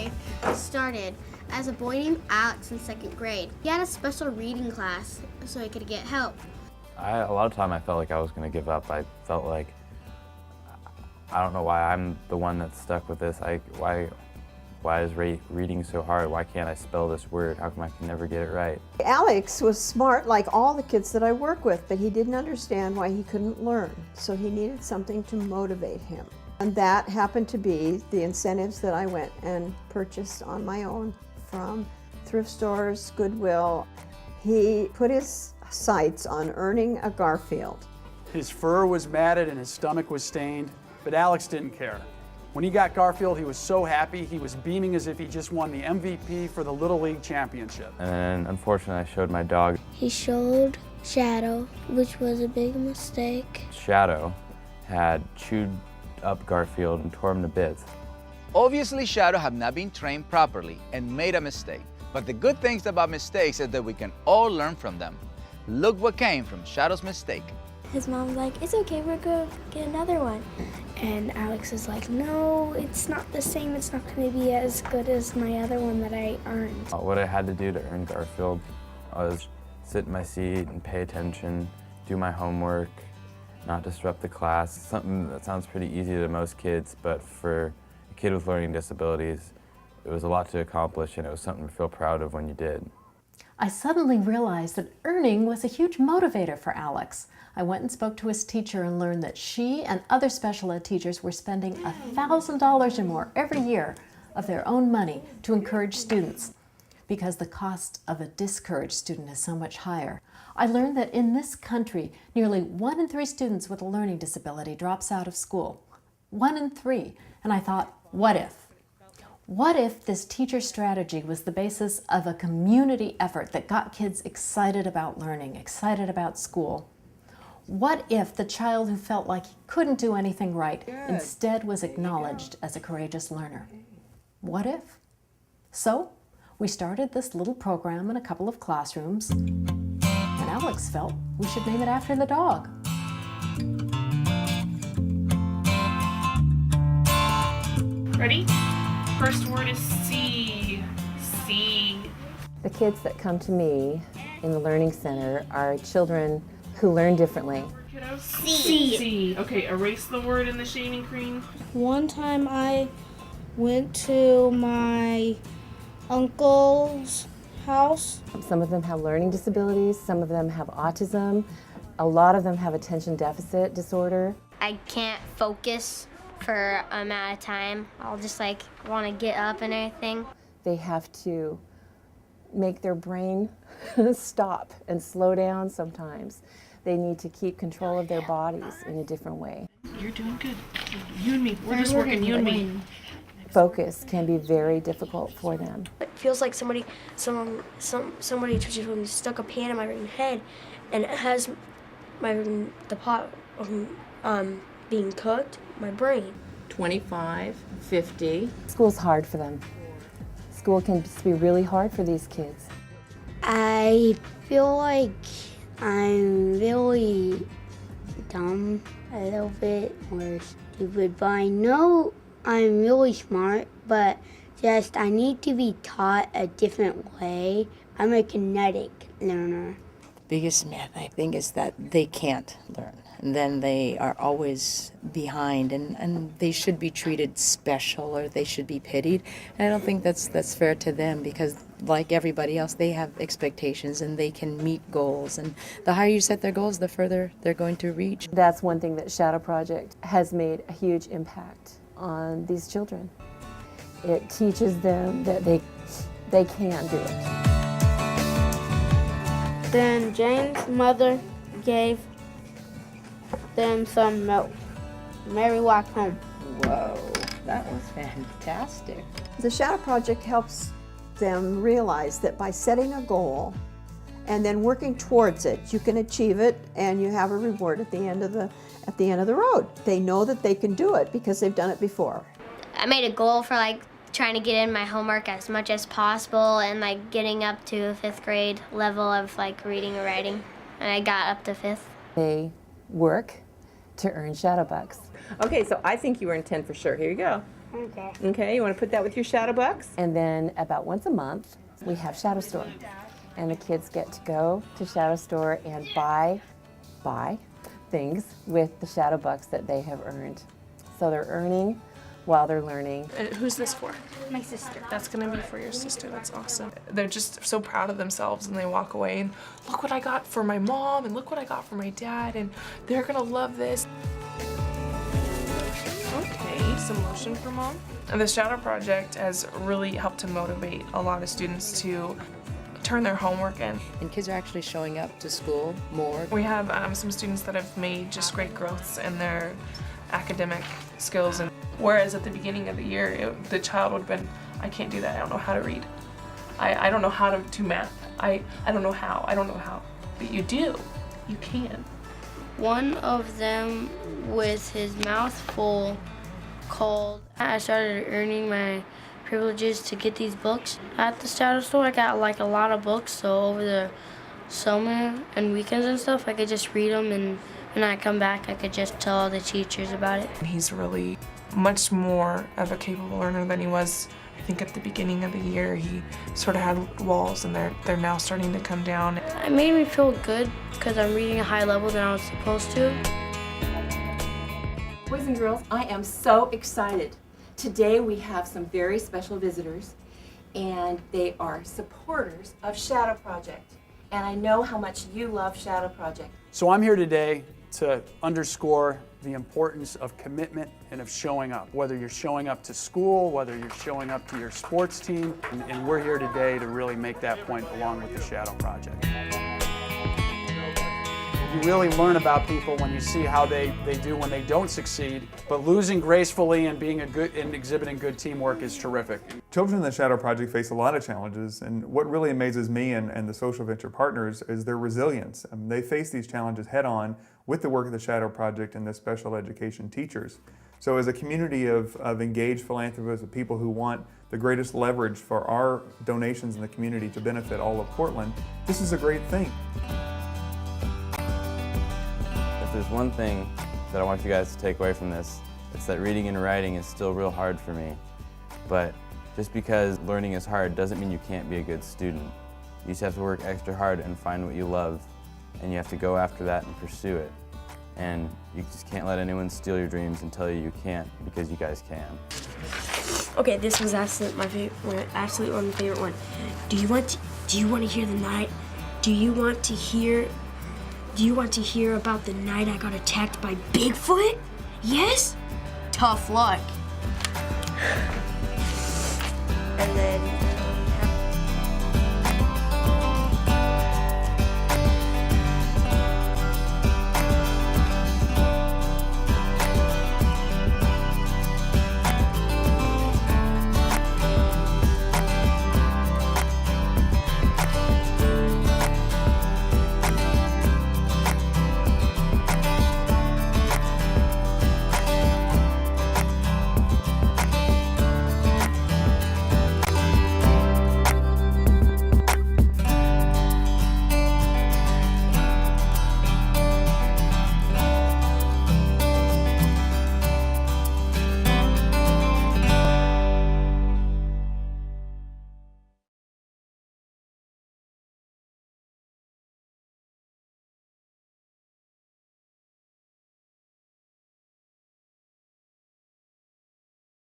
story started as a boy named Alex in 2nd grade. He had a special reading class so he could get help. A lot of time I felt like I was going to give up. I felt like, I don't know why I'm the one that's stuck with this. Why is reading so hard? Why can't I spell this word? How come I can never get it right? Alex was smart like all the kids that I work with, but he didn't understand why he couldn't learn. So he needed something to motivate him. And that happened to be the incentives that I went and purchased on my own from thrift stores, Goodwill. He put his sights on earning a Garfield. His fur was matted and his stomach was stained, but Alex didn't care. When he got Garfield, he was so happy. He was beaming as if he just won the MVP for the Little League Championship. And unfortunately, I showed my dog. He showed Shadow, which was a big mistake. Shadow had chewed up Garfield and tore him to bits. Obviously, Shadow had not been trained properly and made a mistake. But the good things about mistakes is that we can all learn from them. Look what came from Shadow's mistake. His mom's like, it's okay, we're going to get another one. And Alex is like, no, it's not the same. It's not going to be as good as my other one that I earned. What I had to do to earn Garfield was sit in my seat and pay attention, do my homework, not disrupt the class. Something that sounds pretty easy to most kids, but for a kid with learning disabilities, it was a lot to accomplish, and it was something to feel proud of when you did. I suddenly realized that earning was a huge motivator for Alex. I went and spoke to his teacher and learned that she and other special ed teachers were spending $1,000 or more every year of their own money to encourage students, because the cost of a discouraged student is so much higher. I learned that in this country, nearly 1 in 3 students with a learning disability drops out of school. 1 in 3. And I thought, what if? What if this teacher strategy was the basis of a community effort that got kids excited about learning, excited about school? What if the child who felt like he couldn't do anything right instead was acknowledged as a courageous learner? What if? So we started this little program in a couple of classrooms, and Alex felt we should name it after the dog. Ready? First word is C. C. The kids that come to me in the Learning Center are children who learn differently. C. C. Okay, erase the word in the shaving cream. One time I went to my uncle's house. Some of them have learning disabilities, some of them have autism, a lot of them have attention deficit disorder. I can't focus for an amount of time. I'll just want to get up and everything. They have to make their brain stop and slow down sometimes. They need to keep control of their bodies in a different way. You're doing good. You and me. We're just working, you and me. Focus can be very difficult for them. It feels like somebody just stuck a pan in my head, and it has the pot being cooked, my brain. 25, 50. School's hard for them. School can just be really hard for these kids. I feel like I'm really dumb, a little bit, or stupid, but I know I'm really smart, but just I need to be taught a different way. I'm a kinetic learner. Biggest myth, I think, is that they can't learn. And then they are always behind, and they should be treated special, or they should be pitied. And I don't think that's fair to them, because like everybody else, they have expectations and they can meet goals. And the higher you set their goals, the further they're going to reach. That's one thing that Shadow Project has made a huge impact on these children. It teaches them that they can do it. Then Jane's mother gave them some milk. Mary walked home. Whoa, that was fantastic. The Shadow Project helps them realize that by setting a goal and then working towards it, you can achieve it and you have a reward at the end of the road. They know that they can do it because they've done it before. I made a goal for trying to get in my homework as much as possible and getting up to a 5th grade level of reading or writing, and I got up to 5th. They work to earn Shadow Bucks. Okay, so I think you earned 10 for sure. Here you go. Okay. Okay, you want to put that with your shadow box? And then about once a month, we have Shadow Store. And the kids get to go to Shadow Store and buy things with the shadow bucks that they have earned. So they're earning while they're learning. Who's this for? My sister. That's gonna be for your sister. That's awesome. They're just so proud of themselves, and they walk away and look what I got for my mom, and look what I got for my dad, and they're gonna love this. Okay, some lotion for mom. And the Shadow Project has really helped to motivate a lot of students to turn their homework in. And kids are actually showing up to school more. We have some students that have made just great growths in their academic skills, and whereas at the beginning of the year, the child would have been, I can't do that, I don't know how to read. I don't know how to do math. I don't know how. But you do, you can. One of them with his mouth full called, I started earning my privileges to get these books at the Shadow Store. I got like a lot of books, so over the summer and weekends and stuff, I could just read them, and when I come back, I could just tell all the teachers about it. He's really much more of a capable learner than he was, I think, at the beginning of the year. He sort of had walls, and they're now starting to come down. It made me feel good because I'm reading a high level than I was supposed to. Boys and girls, I am so excited. Today we have some very special visitors, and they are supporters of Shadow Project. And I know how much you love Shadow Project. So I'm here today to underscore the importance of commitment and of showing up. Whether you're showing up to school, whether you're showing up to your sports team, and we're here today to really make that point along with the Shadow Project. You really learn about people when you see how they do when they don't succeed, but losing gracefully and being and exhibiting good teamwork is terrific. Children in the Shadow Project face a lot of challenges, and what really amazes me and the social venture partners is their resilience. They face these challenges head on with the work of the Shadow Project and the special education teachers. So as a community of engaged philanthropists, of people who want the greatest leverage for our donations in the community to benefit all of Portland, this is a great thing. If there's one thing that I want you guys to take away from this, it's that reading and writing is still real hard for me. But just because learning is hard doesn't mean you can't be a good student. You just have to work extra hard and find what you love, and you have to go after that and pursue it. And you just can't let anyone steal your dreams and tell you you can't, because you guys can. Okay, this was absolutely my favorite, absolutely one of my favorite one. Do you want to hear the night? Do you want to hear about the night I got attacked by Bigfoot? Yes? Tough luck. And then